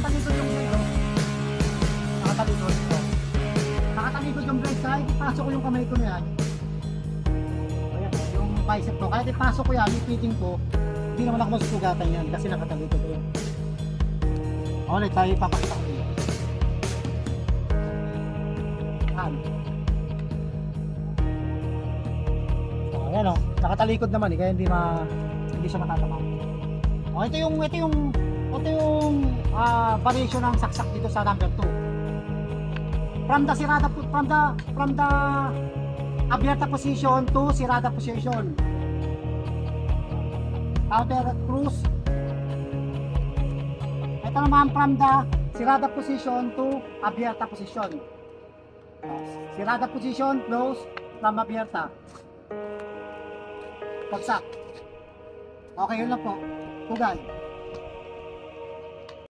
nakatalikod yung blade, oh. Nakatalikod, oh. Nakatalikod yung blade, kahit ipasok ko yung kamay ko na yan. Ayan, yung bicep ko, kahit ipasok ko yan, ipiting ko, hindi naman ako masusugatan yan kasi nakatalikod ko yun. Ulit, tayo ipapakita ko yun. Ayan, oh. Nakatalikod naman eh, kaya hindi siya matatama. Oh, ito yung variation ng saksak dito sa number 2. From the abierta position to sirada position. Counter cruise. Ito naman from the sirada position to abierta position. Sirada position, close, from abierta. Pagsak. Okay, yun lang po. Pugay.